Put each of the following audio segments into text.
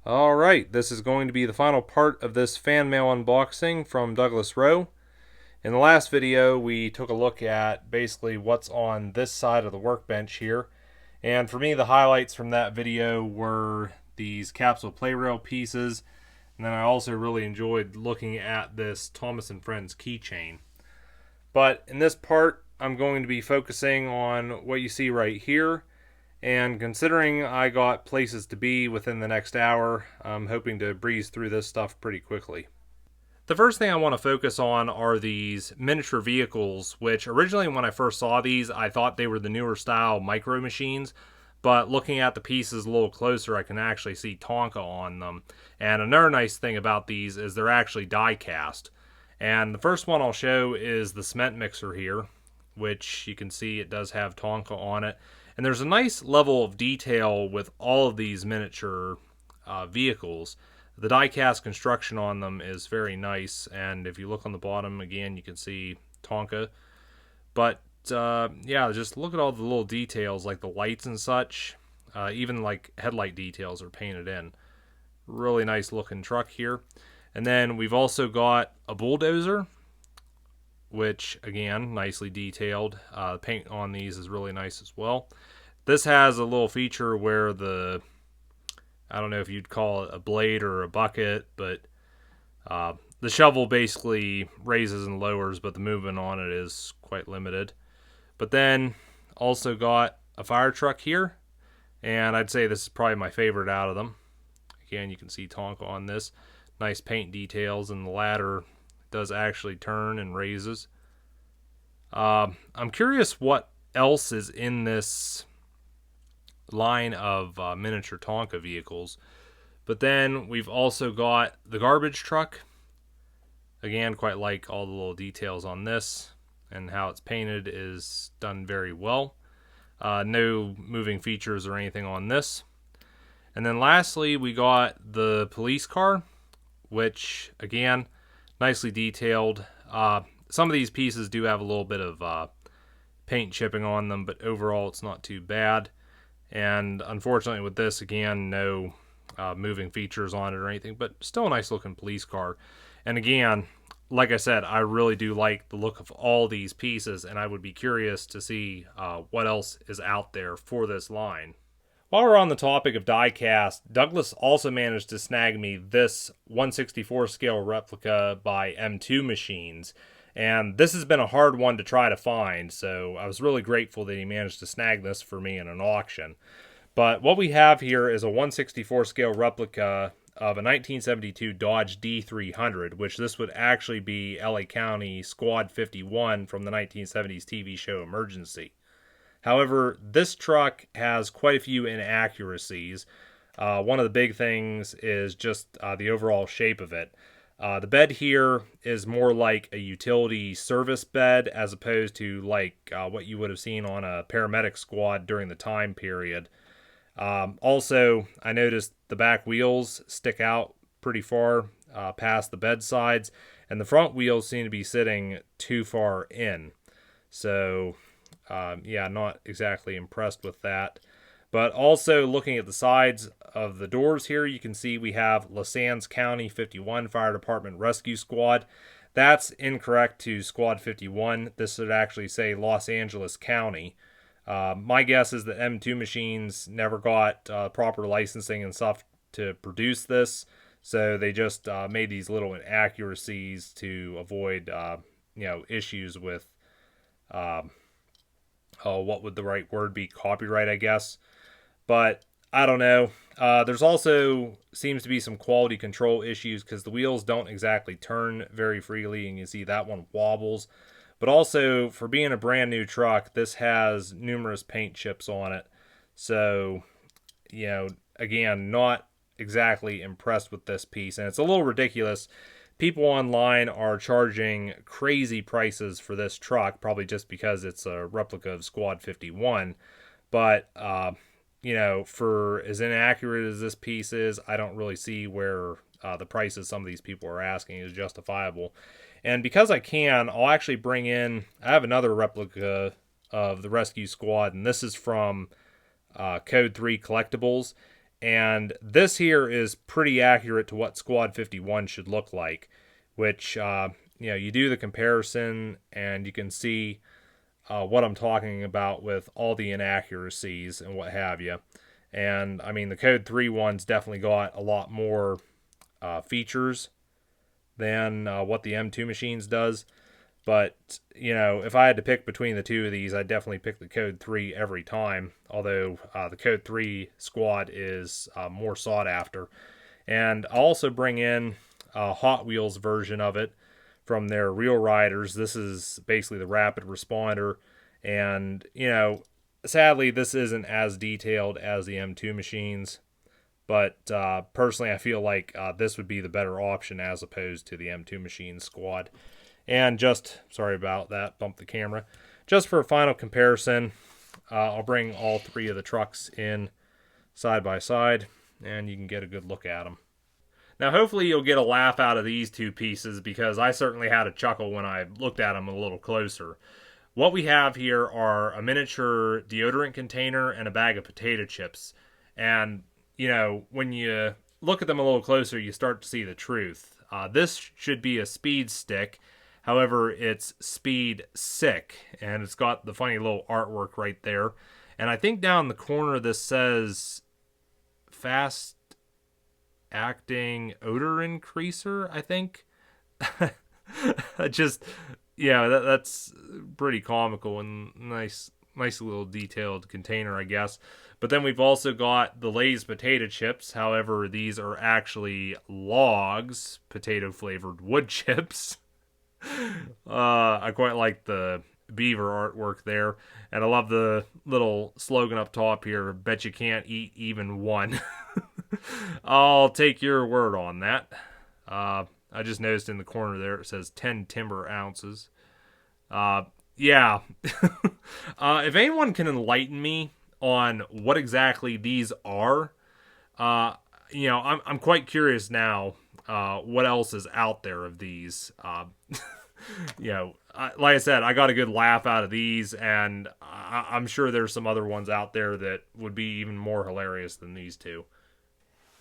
Alright, this is going to be the final part of this fan mail unboxing from Douglas Rowe. In the last video, we took a look at basically what's on this side of the workbench here. And for me, the highlights from that video were these capsule play rail pieces. And then I also really enjoyed looking at this Thomas & Friends keychain. But in this part, I'm going to be focusing on what you see right here. And considering I got places to be within the next hour, I'm hoping to breeze through this stuff pretty quickly. The first thing I want to focus on are these miniature vehicles, which originally when I first saw these, I thought they were the newer style micro machines. But looking at the pieces a little closer, I can actually see Tonka on them. And another nice thing about these is they're actually die cast. And the first one I'll show is the cement mixer here, which you can see it does have Tonka on it. And there's a nice level of detail with all of these miniature vehicles. The die-cast construction on them is very nice, and if you look on the bottom again, you can see Tonka. But yeah, just look at all the little details like the lights and such. Even like headlight details are painted in. Really nice looking truck here. And then we've also got a bulldozer, which again, nicely detailed. Paint on these is really nice as well. This has a little feature where I don't know if you'd call it a blade or a bucket, but the shovel basically raises and lowers, but the movement on it is quite limited. But then also got a fire truck here, and I'd say this is probably my favorite out of them. Again, you can see Tonka on this. Nice paint details, and the ladder does actually turn and raises. I'm curious what else is in this line of miniature Tonka vehicles. But then we've also got the garbage truck. Again, quite like all the little details on this, and how it's painted is done very well. No moving features or anything on this. And then lastly, we got the police car, which again, nicely detailed. Some of these pieces do have a little bit of paint chipping on them, but overall it's not too bad. And unfortunately with this, again, no moving features on it or anything, but still a nice looking police car. And again, like I said, I really do like the look of all these pieces, and I would be curious to see what else is out there for this line. While we're on the topic of die-cast, Douglas also managed to snag me this 1/64 scale replica by M2 Machines. And this has been a hard one to try to find, so I was really grateful that he managed to snag this for me in an auction. But what we have here is a 1/64 scale replica of a 1972 Dodge D300, which this would actually be LA County Squad 51 from the 1970s TV show Emergency. However, this truck has quite a few inaccuracies. One of the big things is just the overall shape of it. The bed here is more like a utility service bed as opposed to like what you would have seen on a paramedic squad during the time period. Also, I noticed the back wheels stick out pretty far past the bed sides, and the front wheels seem to be sitting too far in. So, yeah, not exactly impressed with that. But also looking at the sides of the doors here, you can see we have Los Angeles County 51 Fire Department Rescue Squad. That's incorrect to Squad 51. This should actually say Los Angeles County. My guess is that M2 Machines never got proper licensing and stuff to produce this, so they just made these little inaccuracies to avoid issues with what would the right word be? Copyright, I guess. But I don't know. There's also seems to be some quality control issues because the wheels don't exactly turn very freely, and you see that one wobbles. But also, for being a brand new truck, this has numerous paint chips on it. So, again, not exactly impressed with this piece. And it's a little ridiculous. People online are charging crazy prices for this truck, probably just because it's a replica of Squad 51. But, for as inaccurate as this piece is, I don't really see where the prices some of these people are asking is justifiable. And because I can, I'll actually bring in, I have another replica of the Rescue Squad, and this is from Code 3 Collectibles. And this here is pretty accurate to what Squad 51 should look like, which, you do the comparison and you can see what I'm talking about with all the inaccuracies and what have you. And, I mean, the Code 3 one's definitely got a lot more features than what the M2 Machines does. But, if I had to pick between the two of these, I'd definitely pick the Code 3 every time. Although the Code 3 squad is more sought after. And I'll also bring in a Hot Wheels version of it from their Real Riders. This is basically the Rapid Responder. And, sadly, this isn't as detailed as the M2 Machines. But personally, I feel like this would be the better option as opposed to the M2 Machines squad. And just, sorry about that, bump the camera. Just for a final comparison, I'll bring all three of the trucks in side by side, and you can get a good look at them. Now, hopefully you'll get a laugh out of these two pieces, because I certainly had a chuckle when I looked at them a little closer. What we have here are a miniature deodorant container and a bag of potato chips. And, when you look at them a little closer, you start to see the truth. This should be a speed stick. However, it's Speed Sick, and it's got the funny little artwork right there. And I think down the corner this says Fast Acting Odor Increaser, I think. Just, that's pretty comical and nice little detailed container, I guess. But then we've also got the Lay's potato chips. However, these are actually Logs potato-flavored wood chips. I quite like the beaver artwork there, and I love the little slogan up top here, bet you can't eat even one. I'll take your word on that. I just noticed in the corner there it says 10 timber ounces. Yeah. If anyone can enlighten me on what exactly these are, I'm quite curious now what else is out there of these. Like I said, I got a good laugh out of these, and I'm sure there's some other ones out there that would be even more hilarious than these two.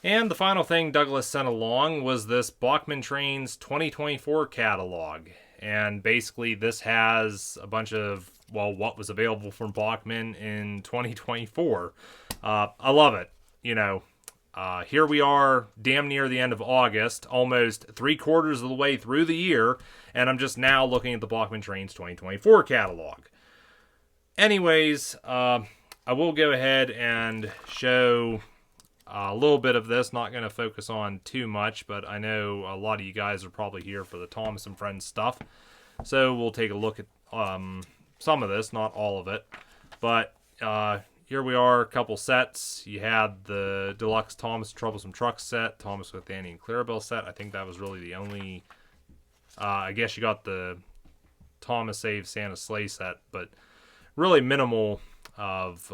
And the final thing Douglas sent along was this Bachman Trains 2024 catalog. And basically this has a bunch of, what was available from Bachman in 2024. I love it. Here we are, damn near the end of August, almost 3/4 of the way through the year, and I'm just now looking at the Bachman Trains 2024 catalog. Anyways, I will go ahead and show a little bit of this. Not going to focus on too much, but I know a lot of you guys are probably here for the Thomas and Friends stuff, so we'll take a look at some of this, not all of it. But here we are, a couple sets. You had the Deluxe Thomas Troublesome Truck set, Thomas with Annie and Clarabelle set. I think that was really the only... I guess you got the Thomas Save Santa Sleigh set, but really minimal of,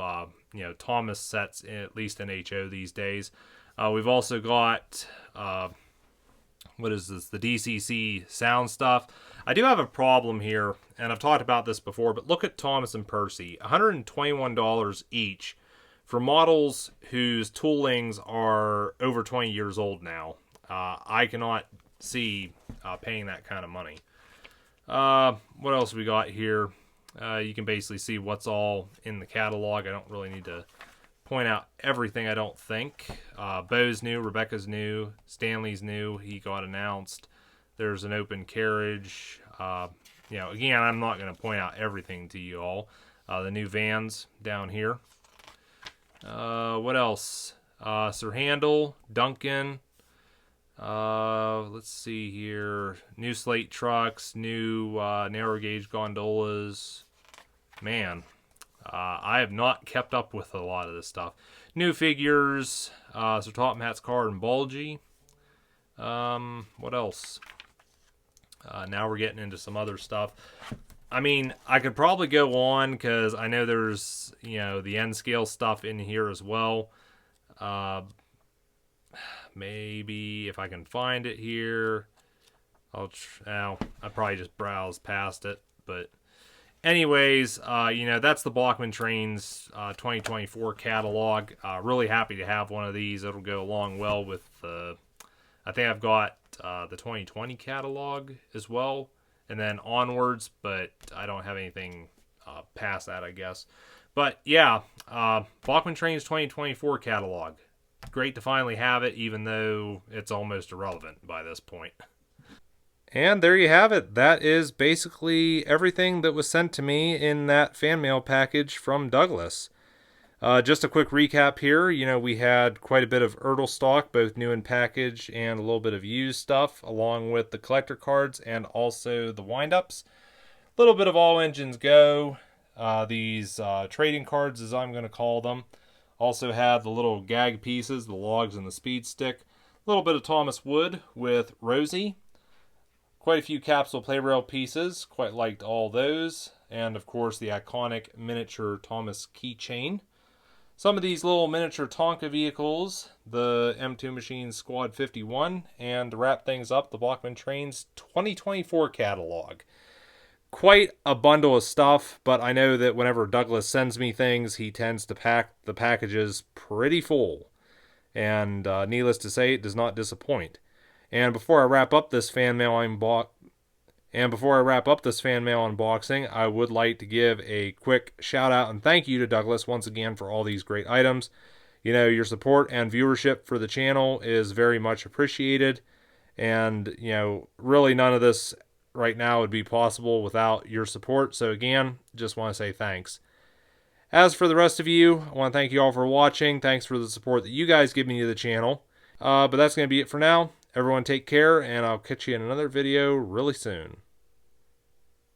Thomas sets, at least in HO these days. We've also got... what is this? The DCC sound stuff. I do have a problem here, and I've talked about this before, but look at Thomas and Percy. $121 each for models whose toolings are over 20 years old now. I cannot see paying that kind of money. What else we got here? You can basically see what's all in the catalog. I don't really need to point out everything, I don't think. Bo's new, Rebecca's new, Stanley's new. He got announced. There's an open carriage. Again, I'm not going to point out everything to you all. The new vans down here. What else? Sir Handel, Duncan. Let's see here. New slate trucks, new narrow gauge gondolas. Man, I have not kept up with a lot of this stuff. New figures. Sir Topham Hatt's car and Bulgy. What else? Now we're getting into some other stuff. I mean, I could probably go on because I know there's, the N scale stuff in here as well. Maybe if I can find it here, I'll probably just browse past it. But Anyways, that's the Bachman Trains 2024 catalog. Really happy to have one of these. It'll go along well with the. I think I've got the 2020 catalog as well, and then onwards, but I don't have anything past that, I guess. But yeah, Bachman Trains 2024 catalog. Great to finally have it, even though it's almost irrelevant by this point. And there you have it. That is basically everything that was sent to me in that fan mail package from Douglas. Just a quick recap here. We had quite a bit of Ertl stock, both new and packaged, and a little bit of used stuff, along with the collector cards and also the windups. A little bit of All Engines Go. These trading cards, as I'm going to call them. Also had the little gag pieces, the logs and the speed stick. A little bit of Thomas Wood with Rosie. Quite a few capsule play rail pieces. Quite liked all those. And of course the iconic miniature Thomas keychain. Some of these little miniature Tonka vehicles, the M2 Machines Squad 51, and to wrap things up, the Bachman Trains 2024 catalog. Quite a bundle of stuff, but I know that whenever Douglas sends me things, he tends to pack the packages pretty full. And needless to say, it does not disappoint. And before I wrap up this fan mail unboxing, I would like to give a quick shout out and thank you to Douglas once again for all these great items. Your support and viewership for the channel is very much appreciated. And, really none of this right now would be possible without your support. So again, just want to say thanks. As for the rest of you, I want to thank you all for watching. Thanks for the support that you guys give me to the channel. But that's going to be it for now. Everyone take care, and I'll catch you in another video really soon.